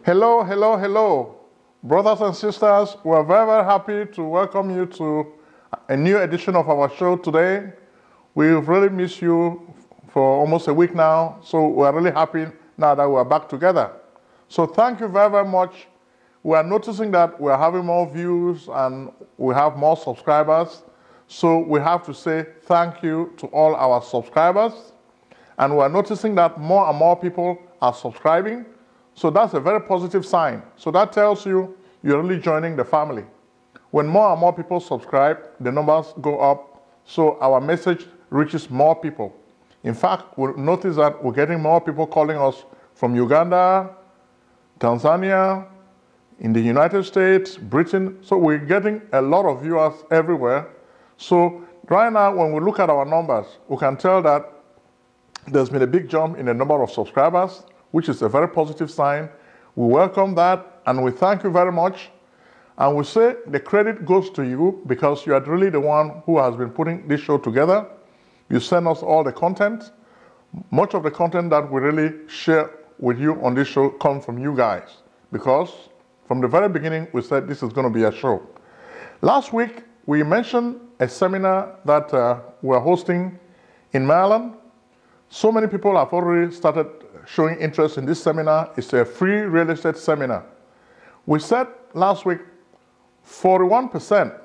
Hello, hello, hello. Brothers and sisters, we're very, very happy to welcome you to a new edition of our show today. We've really missed you for almost a week now, so we're really happy now that we're back together. So thank you very, very much. We are noticing that we're having more views and we have more subscribers. So we have to say thank you to all our subscribers. And we're noticing that more and more people are subscribing. So that's a very positive sign. So that tells you you're really joining the family. When more and more people subscribe, the numbers go up, so our message reaches more people. In fact, we'll notice that we're getting more people calling us from Uganda, Tanzania, in the United States, Britain. So we're getting a lot of viewers everywhere. So right now, when we look at our numbers, we can tell that there's been a big jump in the number of subscribers, which is a very positive sign. We welcome that and we thank you very much. And we say the credit goes to you because you are really the one who has been putting this show together. You send us all the content. Much of the content that we really share with you on this show comes from you guys, because from the very beginning we said this is going to be a show. Last week we mentioned a seminar that we're hosting in Maryland. So many people have already started showing interest in this seminar. It's a free real estate seminar. We said last week 41%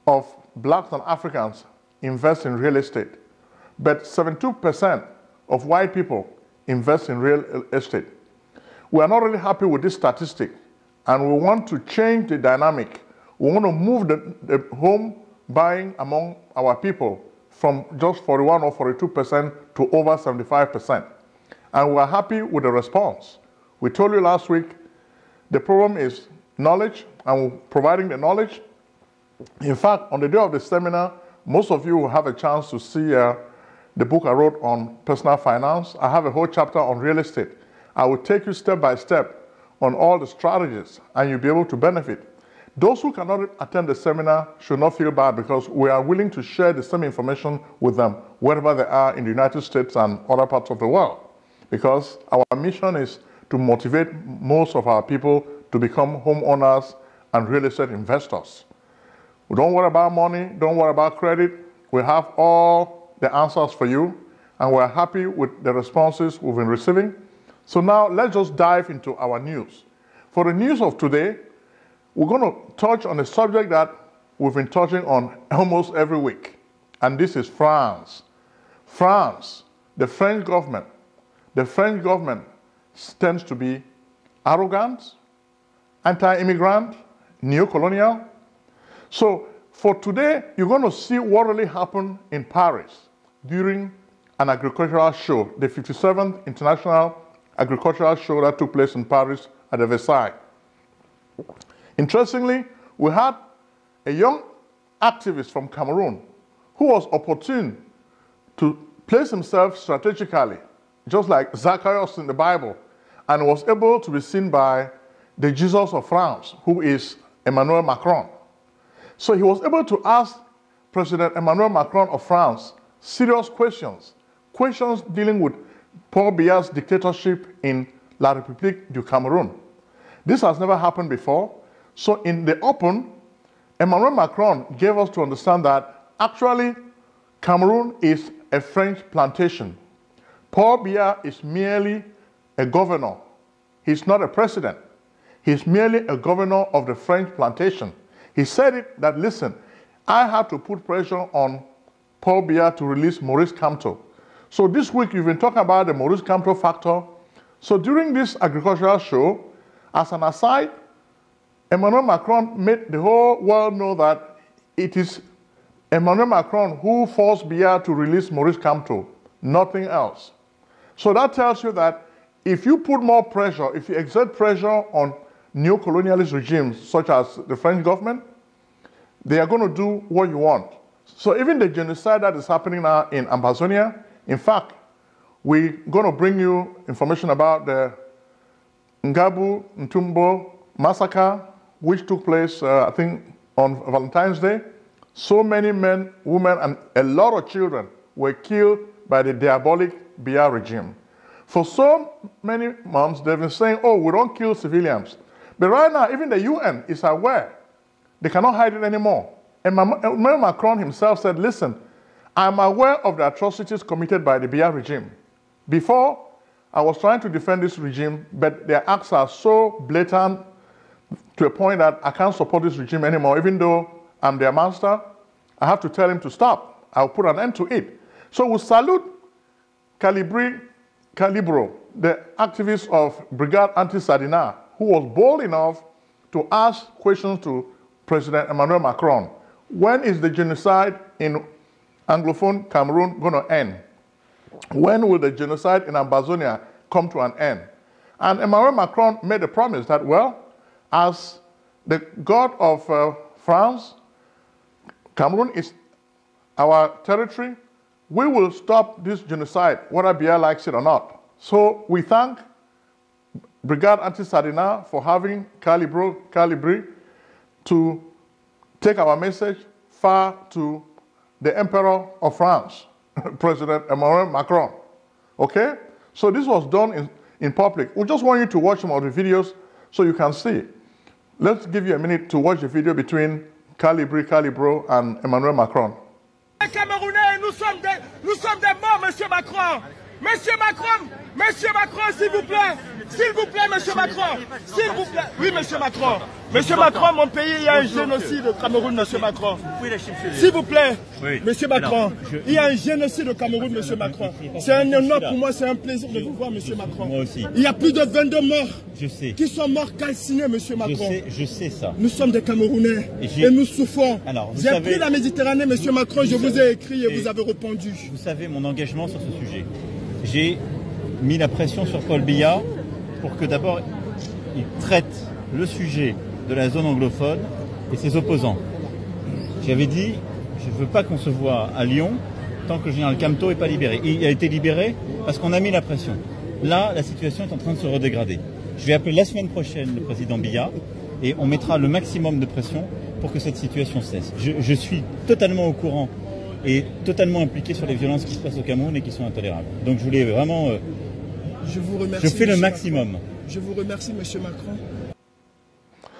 of blacks and Africans invest in real estate, but 72% of white people invest in real estate. We are not really happy with this statistic, and we want to change the dynamic. We want to move the home buying among our people from just 41 or 42% to over 75%. And we're happy with the response. We told you last week, the problem is knowledge, and we're providing the knowledge. In fact, on the day of the seminar, most of you will have a chance to see the book I wrote on personal finance. I have a whole chapter on real estate. I will take you step by step on all the strategies, and you'll be able to benefit. Those who cannot attend the seminar should not feel bad, because we are willing to share the same information with them wherever they are in the United States and other parts of the world. Because our mission is to motivate most of our people to become homeowners and real estate investors. We don't worry about money, don't worry about credit. We have all the answers for you, and we're happy with the responses we've been receiving. So now let's just dive into our news. For the news of today, we're going to touch on a subject that we've been touching on almost every week, and this is France. France, the French government. The French government tends to be arrogant, anti-immigrant, neo-colonial. So for today, you're going to see what really happened in Paris during an agricultural show, the 57th International Agricultural Show that took place in Paris at the Versailles. Interestingly, we had a young activist from Cameroun who was opportune to place himself strategically, just like Zacchaeus in the Bible, and was able to be seen by the Jesus of France, who is Emmanuel Macron. So he was able to ask President Emmanuel Macron of France serious questions, questions dealing with Paul Biya's dictatorship in La République du Cameroun. This has never happened before. So in the open, Emmanuel Macron gave us to understand that actually Cameroon is a French plantation. Paul Biya is merely a governor. He's not a president. He's merely a governor of the French plantation. He said it that, listen, I have to put pressure on Paul Biya to release Maurice Kamto. So this week you've been talking about the Maurice Kamto factor. So during this agricultural show, as an aside, Emmanuel Macron made the whole world know that it is Emmanuel Macron who forced Biya to release Maurice Kamto, nothing else. So that tells you that if you put more pressure, if you exert pressure on neo-colonialist regimes such as the French government, they are going to do what you want. So even the genocide that is happening now in Ambazonia, in fact, we're going to bring you information about the Ngabu Ntumbo massacre, which took place, I think, on Valentine's Day. So many men, women, and a lot of children were killed by the diabolic Biya regime. For so many months, they've been saying, oh, we don't kill civilians. But right now, even the UN is aware. They cannot hide it anymore. And Emmanuel Macron himself said, listen, I'm aware of the atrocities committed by the Biya regime. Before, I was trying to defend this regime, but their acts are so blatant to a point that I can't support this regime anymore. Even though I'm their master, I have to tell him to stop. I'll put an end to it. So we salute Calibro, the activist of Brigade Anti-Sardina, who was bold enough to ask questions to President Emmanuel Macron. When is the genocide in Anglophone Cameroon going to end? When will the genocide in Ambazonia come to an end? And Emmanuel Macron made a promise that, well, as the God of France, Cameroon is our territory, we will stop this genocide, whether Biya likes it or not. So we thank Brigade Anti-Sardina for having Calibri to take our message far to the Emperor of France, President Emmanuel Macron. Okay? So this was done in public. We just want you to watch some of the videos so you can see. Let's give you a minute to watch the video between Calibro and Emmanuel Macron. Les Camerounais, nous sommes des morts, Monsieur Macron. Monsieur Macron, s'il vous plaît, Monsieur Macron, s'il vous plaît. Oui, Monsieur Macron, mon pays, il y a un génocide au Cameroun, Monsieur Macron. S'il vous plaît, Monsieur Macron, il y a un génocide au Cameroun, Monsieur Macron. C'est un honneur pour moi, c'est un plaisir de vous voir, Monsieur Macron. Moi aussi. Il y a plus de 22 morts. Je sais. Qui sont morts calcinés, Monsieur Macron. Je sais ça. Nous sommes des Camerounais et nous souffrons. J'ai pris la Méditerranée, Monsieur Macron, je vous ai écrit et vous avez répondu. Vous savez mon engagement sur ce sujet. J'ai mis la pression sur Paul Biya pour que d'abord il traite le sujet de la zone anglophone et ses opposants. J'avais dit, je ne veux pas qu'on se voit à Lyon tant que le général Camteau n'est pas libéré. Il a été libéré parce qu'on a mis la pression. Là, la situation est en train de se redégrader. Je vais appeler la semaine prochaine le président Biya et on mettra le maximum de pression pour que cette situation cesse. Je suis totalement au courant et totalement impliqué sur les violences qui se passent au Cameroun et qui sont intolérables. Donc je voulais vraiment... je vous remercie. Je fais le maximum. Macron. Je vous remercie, Monsieur Macron.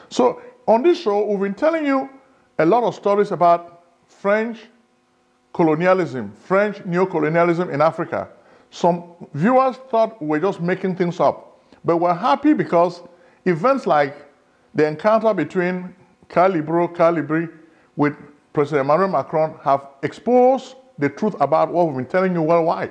So, on this show, we've been telling you a lot of stories about French colonialism, French neo-colonialism in Africa. Some viewers thought we were just making things up. But we're happy because events like the encounter between Calibri with President Emmanuel Macron have exposed the truth about what we've been telling you worldwide.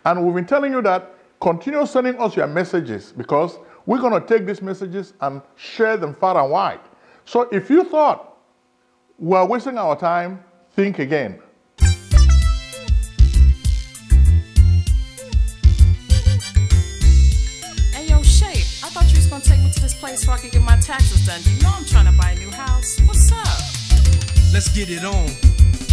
And we've been telling you that continue sending us your messages because we're going to take these messages and share them far and wide. So if you thought we're wasting our time, think again. Hey, yo, Shay, I thought you was going to take me to this place so I could get my taxes done. You know I'm trying to buy a new house. What's up? Let's get it on.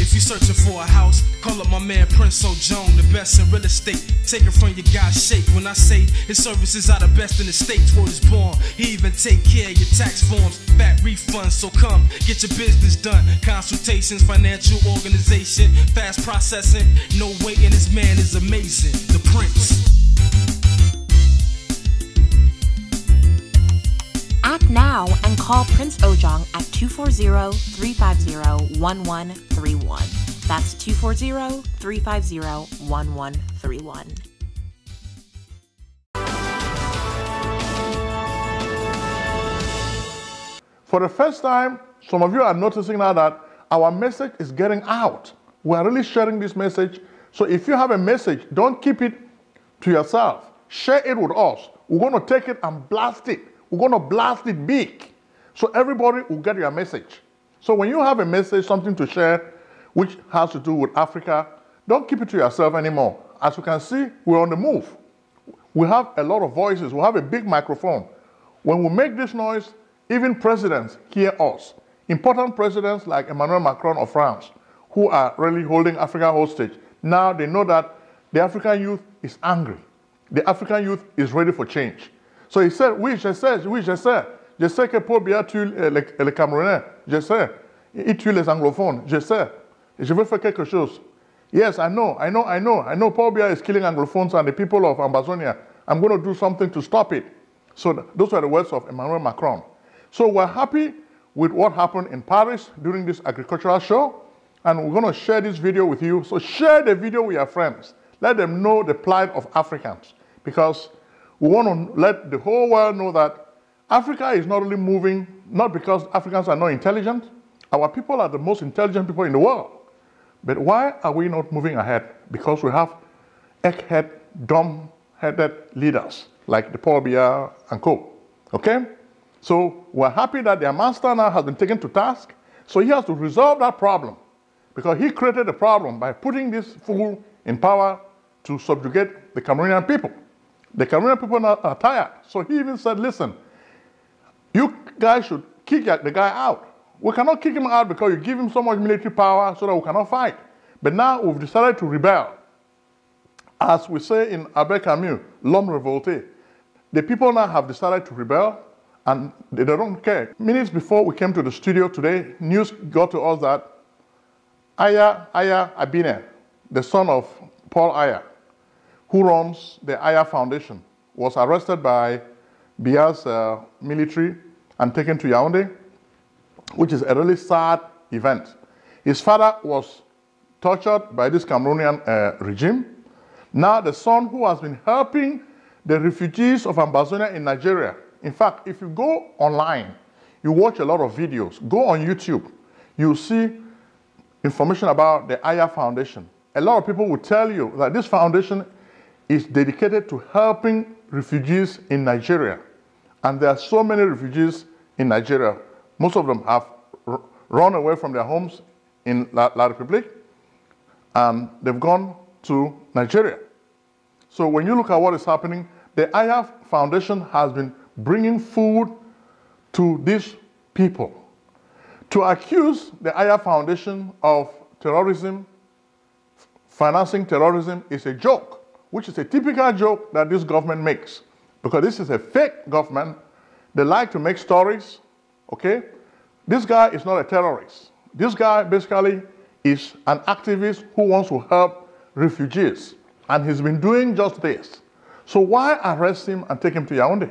If you're searching for a house, call up my man Prince Ojong, the best in real estate. Take it from your guy's shape. When I say his services are the best in the states where he's born, he even take care of your tax forms, back refunds. So come, get your business done. Consultations, financial organization, fast processing, no waiting. This man is amazing. The Prince. Act now and call Prince Ojong at 240-350-1131. That's 240-350-1131. For the first time, some of you are noticing now that our message is getting out. We are really sharing this message. So if you have a message, don't keep it to yourself. Share it with us. We're going to take it and blast it. We're going to blast it big. So everybody will get your message. So when you have a message, something to share, which has to do with Africa, don't keep it to yourself anymore. As you can see, we're on the move. We have a lot of voices. We have a big microphone. When we make this noise, even presidents hear us. Important presidents like Emmanuel Macron of France, who are really holding Africa hostage. Now they know that the African youth is angry. The African youth is ready for change. So he said, oui, je sais. Je sais que Paul Biya tue les Camerounais. Je sais. Il tue les anglophones. Je sais. Je veux faire quelque chose. Yes, I know. Paul Biya is killing anglophones and the people of Ambazonia I'm going to do something to stop it. So those are the words of Emmanuel Macron. So we're happy with what happened in Paris during this agricultural show, and we're going to share this video with you. So share the video with your friends. Let them know the plight of Africans, because we want to let the whole world know that Africa is not only moving, not because Africans are not intelligent. Our people are the most intelligent people in the world. But why are we not moving ahead? Because we have egghead, dumb-headed leaders like the Paul Biya and co. Okay? So we're happy that their master now has been taken to task. So he has to resolve that problem, because he created the problem by putting this fool in power to subjugate the Cameroonian people. The Cameroonian people are tired. So he even said, listen, you guys should kick the guy out. We cannot kick him out because you give him so much military power so that we cannot fight. But now we've decided to rebel. As we say in Albert Camus, l'homme révolté. The people now have decided to rebel, and they don't care. Minutes before we came to the studio today, news got to us that Aya Abine, the son of Paul Biya, who runs the Aya Foundation, was arrested by Biya's military and taken to Yaoundé, which is a really sad event. His father was tortured by this Cameroonian regime. Now the son, who has been helping the refugees of Ambazonia in Nigeria. In fact, if you go online, you watch a lot of videos, go on YouTube, you'll see information about the Aya Foundation. A lot of people will tell you that this foundation is dedicated to helping refugees in Nigeria. And there are so many refugees in Nigeria. Most of them have run away from their homes in La République, and they've gone to Nigeria. So when you look at what is happening, the Aya Foundation has been bringing food to these people. To accuse the Aya Foundation of terrorism, financing terrorism, is a joke, which is a typical joke that this government makes. Because this is a fake government. They like to make stories, okay? This guy is not a terrorist. This guy basically is an activist who wants to help refugees. And he's been doing just this. So why arrest him and take him to Yaoundé?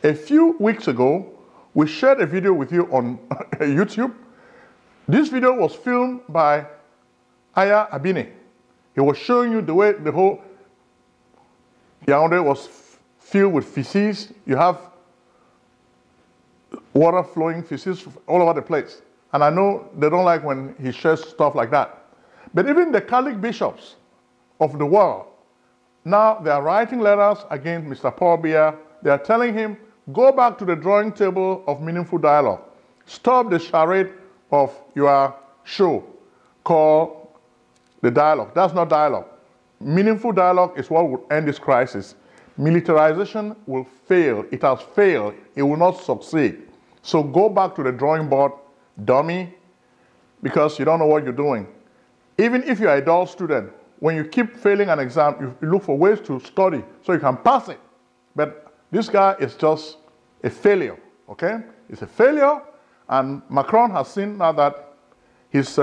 A few weeks ago, we shared a video with you on YouTube. This video was filmed by Aya Abine. He was showing you the way the whole Yaoundé was filled with feces. You have water flowing, feces all over the place. And I know they don't like when he shares stuff like that. But even the Catholic bishops of the world, now they are writing letters against Mr. Paul Biya. They are telling him, go back to the drawing table of meaningful dialogue. Stop the charade of your show called the dialogue. That's not dialogue. Meaningful dialogue is what would end this crisis. Militarization will fail. It has failed. It will not succeed. So go back to the drawing board, dummy, because you don't know what you're doing. Even if you're a dull student, when you keep failing an exam, you look for ways to study so you can pass it. But this guy is just a failure, okay? It's a failure, and Macron has seen now that his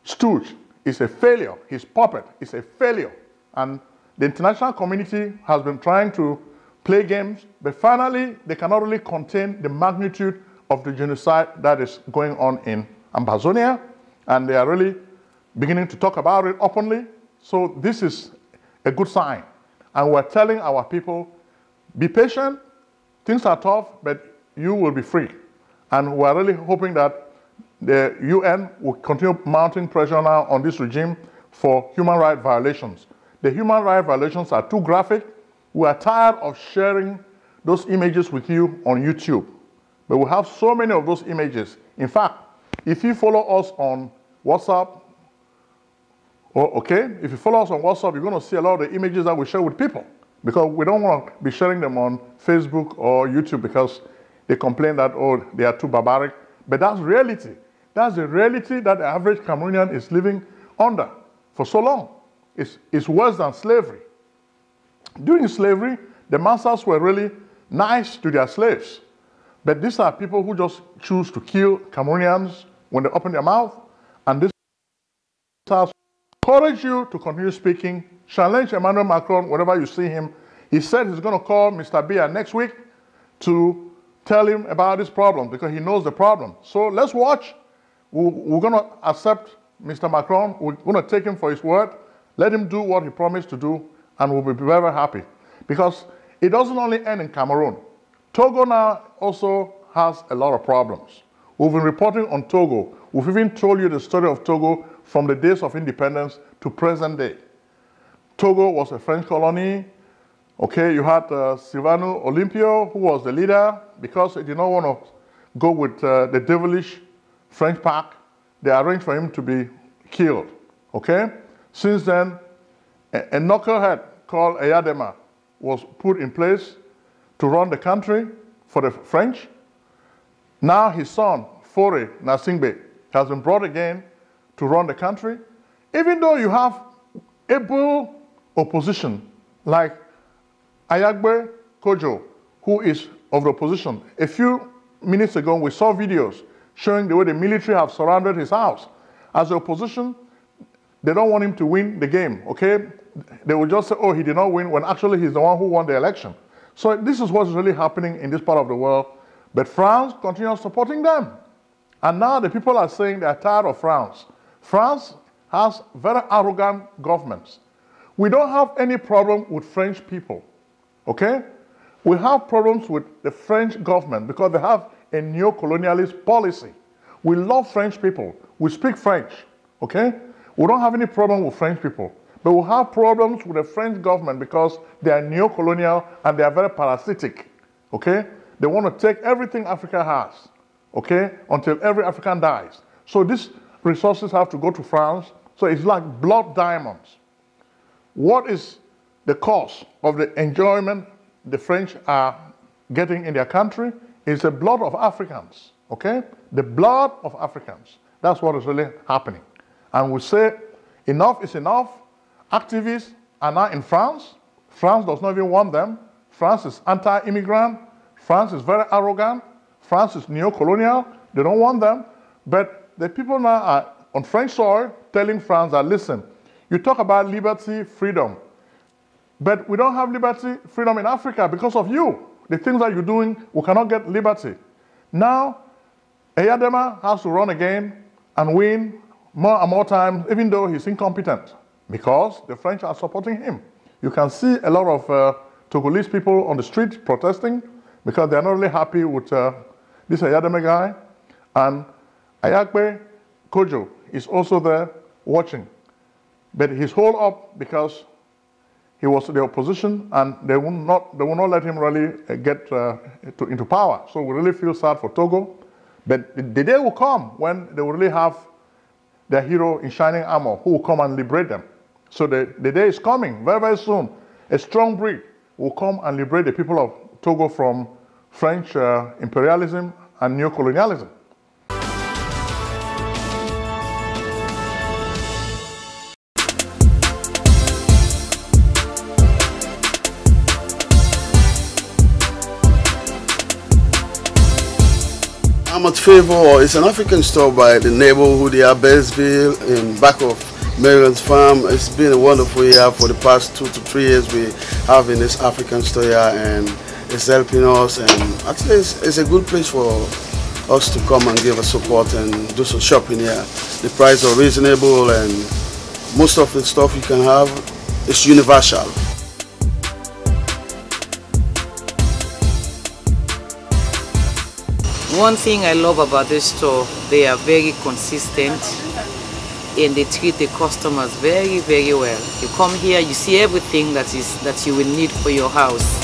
stooge is a failure. His puppet is a failure. And the international community has been trying to play games, but finally, they cannot really contain the magnitude of the genocide that is going on in Ambazonia, and they are really beginning to talk about it openly. So this is a good sign. And we're telling our people, be patient, things are tough, but you will be free. And we're really hoping that the UN will continue mounting pressure now on this regime for human rights violations. The human rights violations are too graphic. We are tired of sharing those images with you on YouTube. But we have so many of those images. In fact, if you follow us on WhatsApp, if you follow us on WhatsApp, you're going to see a lot of the images that we share with people, because we don't want to be sharing them on Facebook or YouTube because they complain that, oh, they are too barbaric. But that's reality. That's the reality that the average Cameroonian is living under for so long. It's worse than slavery. During slavery, the masters were really nice to their slaves. But these are people who just choose to kill Cameroonians when they open their mouth. And this has encouraged you to continue speaking. Challenge Emmanuel Macron wherever you see him. He said he's going to call Mr. Biya next week to tell him about this problem because he knows the problem. So let's watch. We're going to accept Mr. Macron. We're going to take him for his word. Let him do what he promised to do, and we'll be very happy. Because it doesn't only end in Cameroon. Togo now also has a lot of problems. We've been reporting on Togo. We've even told you the story of Togo from the days of independence to present day. Togo was a French colony. Okay, you had Sylvano Olympio, who was the leader, because he did not want to go with the devilish French pack. They arranged for him to be killed. Okay? Since then, a knucklehead called Eyadema was put in place to run the country for the French. Now his son, Faure Gnassingbé, has been brought again to run the country. Even though you have able opposition like Ayagbe Kojo, who is of the opposition. A few minutes ago, we saw videos showing the way the military have surrounded his house. As the opposition, they don't want him to win the game, okay? They will just say, oh, he did not win, when actually he's the one who won the election. So this is what's really happening in this part of the world. But France continues supporting them. And now the people are saying they're tired of France. France has very arrogant governments. We don't have any problem with French people, okay? We have problems with the French government because they have a neo-colonialist policy. We love French people. We speak French, okay? We don't have any problem with French people. But we have problems with the French government because they are neo-colonial and they are very parasitic, okay? They want to take everything Africa has, okay, until every African dies. So these resources have to go to France. So it's like blood diamonds. What is the cause of the enjoyment the French are getting in their country? It's the blood of Africans, okay? The blood of Africans. That's what is really happening. And we say enough is enough. Activists are now in France. France does not even want them. France is anti-immigrant. France is very arrogant. France is neo-colonial. They don't want them. But the people now are on French soil telling France that, listen, you talk about liberty, freedom, but we don't have liberty, freedom in Africa because of you. The things that you're doing, we cannot get liberty. Now, Eyadema has to run again and win more and more times, even though he's incompetent, because the French are supporting him. You can see a lot of Togolese people on the street protesting because they're not really happy with this Eyadema guy. And Ayagbe Kojo is also there watching. But he's holed up because he was the opposition and they will not let him really get into power. So we really feel sad for Togo. But the day will come when they will really have their hero in shining armor who will come and liberate them. So the day is coming very, very soon. A strong breed will come and liberate the people of Togo from French imperialism and neo-colonialism. I'm at Favor. It's an African store by the neighborhood here, Beltsville, in back of Maryland's farm. It's been a wonderful year for the past 2 to 3 years we have in this African store here, and it's helping us, and actually it's a good place for us to come and give us support and do some shopping here. The prices are reasonable and most of the stuff you can have is universal. One thing I love about this store, they are very consistent and they treat the customers very, very well. You come here, you see everything that you will need for your house.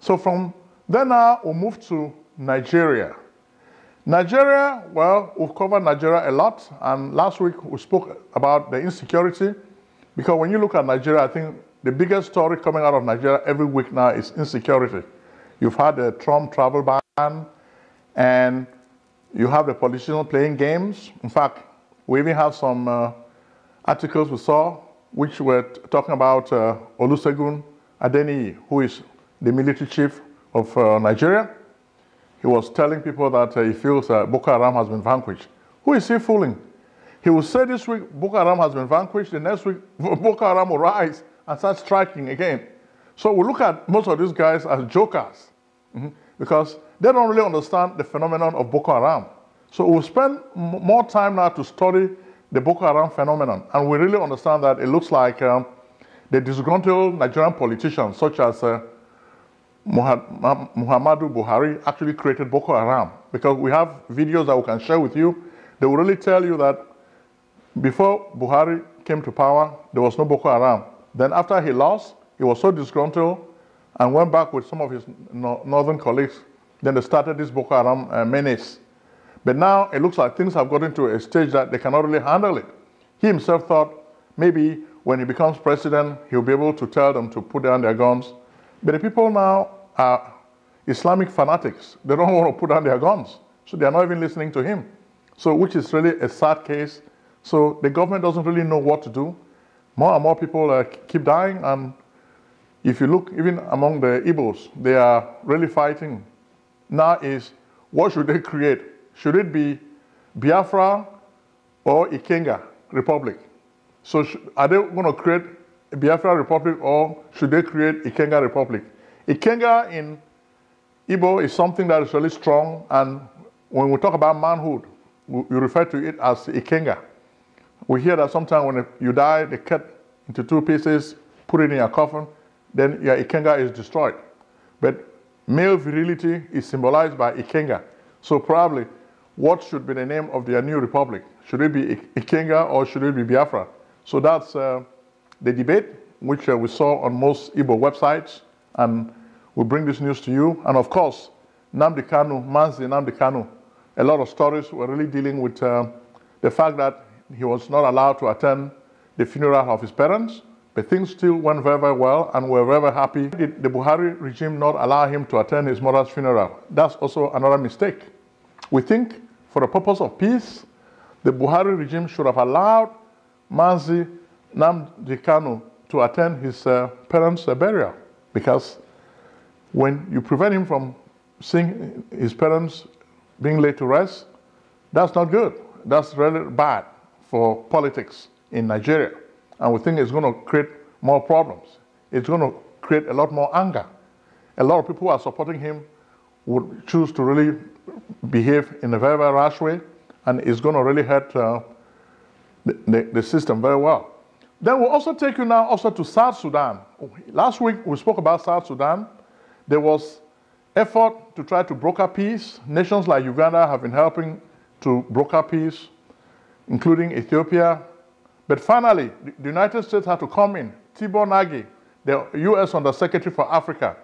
So from there now, we'll move to Nigeria. Nigeria, well, we've covered Nigeria a lot, and last week we spoke about the insecurity, because when you look at Nigeria, I think the biggest story coming out of Nigeria every week now is insecurity. You've had the Trump travel ban, and you have the politicians playing games. In fact, we even have some articles we saw which were talking about Olusegun Adeniyi, who is the military chief of Nigeria. He was telling people that he feels Boko Haram has been vanquished. Who is he fooling? He will say this week Boko Haram has been vanquished, the next week Boko Haram will rise and start striking again. So we look at most of these guys as jokers because they don't really understand the phenomenon of Boko Haram. So we'll spend more time now to study the Boko Haram phenomenon, and we really understand that it looks like the disgruntled Nigerian politicians such as Muhammadu Buhari actually created Boko Haram, because we have videos that we can share with you. They will really tell you that before Buhari came to power, there was no Boko Haram. Then after he lost, he was so disgruntled and went back with some of his northern colleagues. Then they started this Boko Haram menace. But now it looks like things have gotten to a stage that they cannot really handle it. He himself thought maybe when he becomes president, he'll be able to tell them to put down their guns. But the people now are Islamic fanatics. They don't want to put down their guns. So they are not even listening to him. So which is really a sad case. So the government doesn't really know what to do. More and more people keep dying. And if you look even among the Igbos, they are really fighting. Now is, what should they create? Should it be Biafra or Ikenga Republic? So are they going to create a Biafra Republic, or should they create Ikenga Republic? Ikenga in Igbo is something that is really strong, and when we talk about manhood, we refer to it as Ikenga. We hear that sometimes when you die, they cut into two pieces, put it in your coffin, then your Ikenga is destroyed. But male virility is symbolized by Ikenga. So probably, what should be the name of their new republic? Should it be Ikenga or should it be Biafra? So that's the debate, which we saw on most Igbo websites, and we bring this news to you. And of course, Nnamdi Kanu, Mazi Nnamdi Kanu, a lot of stories were really dealing with the fact that he was not allowed to attend the funeral of his parents, but things still went very, very well, and we're very, very happy. Did the Buhari regime not allow him to attend his mother's funeral? That's also another mistake. We think, for the purpose of peace, the Buhari regime should have allowed Mazi Nnamdi Kanu to attend his parents' burial, because when you prevent him from seeing his parents being laid to rest, that's not good. That's really bad for politics in Nigeria. And we think it's going to create more problems. It's going to create a lot more anger. A lot of people who are supporting him would choose to really behave in a very, very rash way, and it's going to really hurt the system very well. Then we'll also take you now also to South Sudan. Last week we spoke about South Sudan. There was effort to try to broker peace. Nations like Uganda have been helping to broker peace, including Ethiopia. But finally, the United States had to come in. Tibor Nagy, the U.S. Undersecretary for Africa,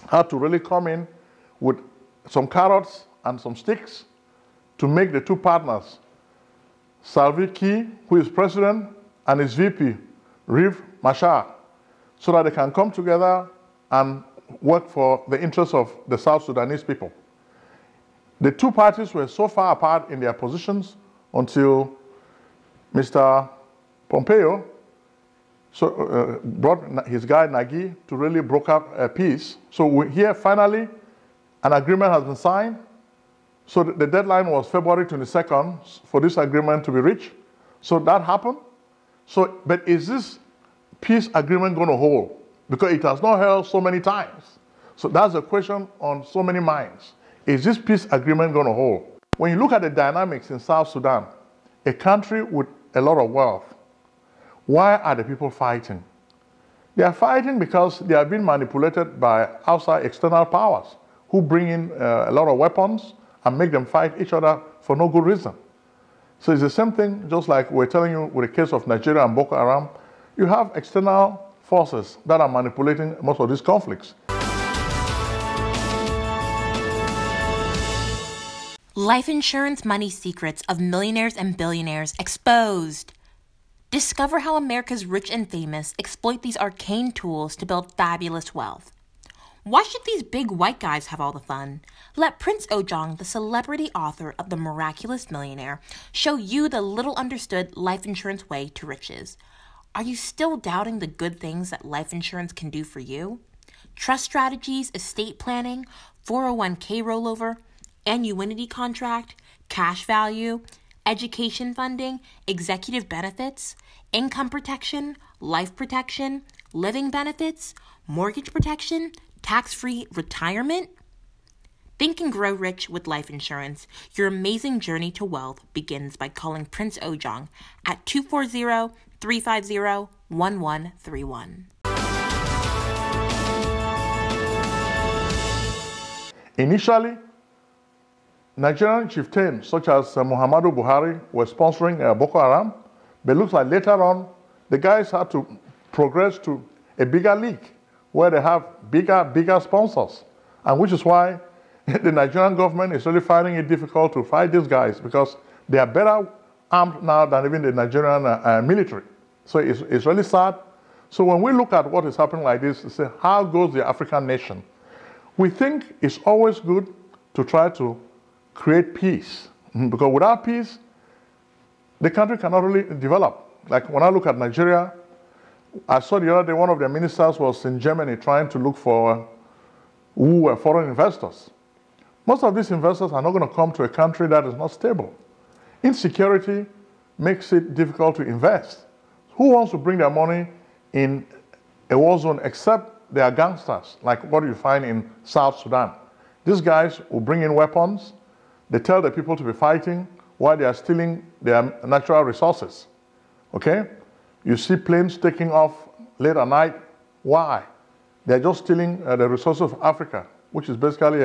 had to really come in with some carrots and some sticks to make the two partners, Salva Kiir, who is president, and his VP, Riek Machar, so that they can come together and work for the interests of the South Sudanese people. The two parties were so far apart in their positions until Mr. Pompeo brought his guy Nagy to really broker a peace. So here finally an agreement has been signed. So the deadline was February 22nd for this agreement to be reached. So that happened. So, but is this peace agreement going to hold? Because it has not held so many times. So that's a question on so many minds. Is this peace agreement going to hold? When you look at the dynamics in South Sudan, a country with a lot of wealth, why are the people fighting? They are fighting because they are being manipulated by outside external powers who bring in a lot of weapons and make them fight each other for no good reason. So it's the same thing, just like we're telling you with the case of Nigeria and Boko Haram. You have external forces that are manipulating most of these conflicts. Life insurance money secrets of millionaires and billionaires exposed. Discover how America's rich and famous exploit these arcane tools to build fabulous wealth. Why should these big white guys have all the fun? Let Prince Ojong, the celebrity author of The Miraculous Millionaire, show you the little understood life insurance way to riches. Are you still doubting the good things that life insurance can do for you? trust strategies, estate planning, 401k rollover, annuity contract, cash value, education funding, executive benefits, income protection, life protection, living benefits, mortgage protection, tax-free retirement. Think and grow rich with life insurance. Your amazing journey to wealth begins by calling Prince Ojong at 240-350-1131. Initially, Nigerian chieftains such as Muhammadu Buhari were sponsoring Boko Haram, but it looks like later on the guys had to progress to a bigger league where they have bigger sponsors, and which is why the Nigerian government is really finding it difficult to fight these guys because they are better armed now than even the Nigerian military. So it's really sad. So when we look at what is happening like this, say, how goes the African nation? We think it's always good to try to create peace, because without peace, the country cannot really develop. Like when I look at Nigeria, I saw the other day one of their ministers was in Germany trying to look for who were foreign investors. Most of these investors are not going to come to a country that is not stable. Insecurity makes it difficult to invest. Who wants to bring their money in a war zone except they are gangsters, like what you find in South Sudan? These guys will bring in weapons. They tell the people to be fighting while they are stealing their natural resources. Okay? You see planes taking off late at night. Why? They're just stealing the resources of Africa, which is basically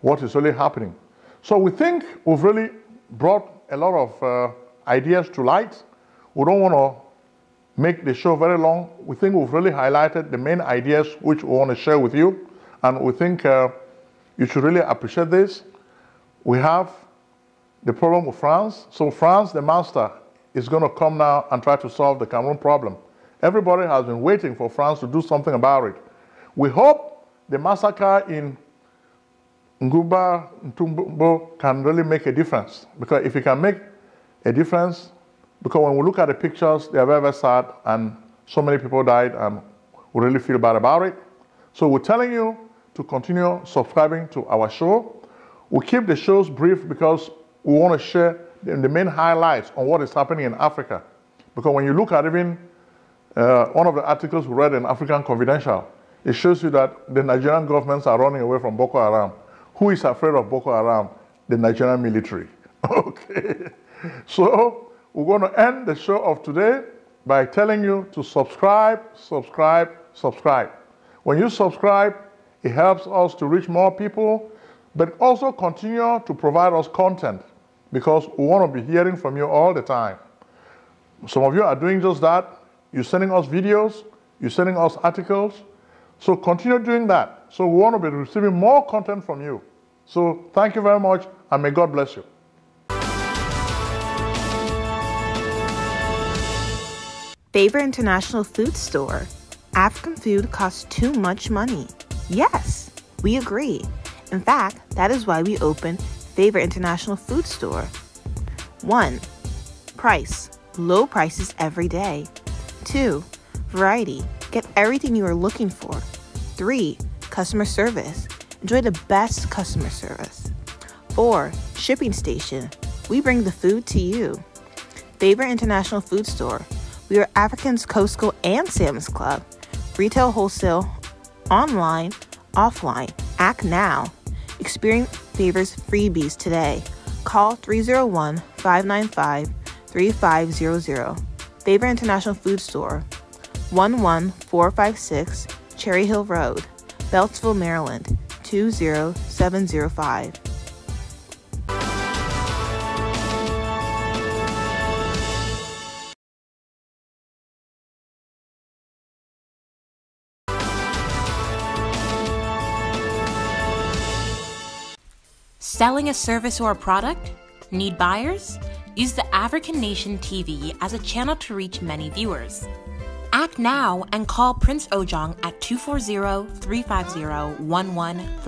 what is really happening. So we think we've really brought a lot of ideas to light. We don't want to make the show very long. We think we've really highlighted the main ideas which we want to share with you, and we think you should really appreciate this. We have the problem with France. So France, the master, is going to come now and try to solve the Cameroon problem. Everybody has been waiting for France to do something about it. We hope the massacre in Ntumbo can really make a difference, because if it can make a difference, because when we look at the pictures, they are very, very sad, and so many people died, and we really feel bad about it. So we're telling you to continue subscribing to our show. We keep the shows brief because we want to share the main highlights on what is happening in Africa. Because when you look at even one of the articles we read in African Confidential, it shows you that the Nigerian governments are running away from Boko Haram. Who is afraid of Boko Haram? The Nigerian military. Okay. So we're going to end the show of today by telling you to subscribe. When you subscribe, it helps us to reach more people, but also continue to provide us content, because we want to be hearing from you all the time. Some of you are doing just that. You're sending us videos, you're sending us articles. So continue doing that. So we want to be receiving more content from you. So thank you very much, and may God bless you. Faber International Food Store. African food costs too much money. Yes, we agree. In fact, that is why we opened Faber International Food Store. 1. Price. Low prices every day. 2. Variety. Get everything you are looking for. 3. Customer service. Enjoy the best customer service. 4. Shipping station. We bring the food to you. Faber International Food Store. We are African's Costco and Sam's Club. Retail, wholesale, online, offline. Act now. Experience Faber's freebies today. Call 301-595-3500. Faber International Food Store. 11456 Cherry Hill Road, Beltsville, Maryland, 20705. Selling a service or a product? Need buyers? Use the African Nation TV as a channel to reach many viewers. Act now and call Prince Ojong at 240-350-1131.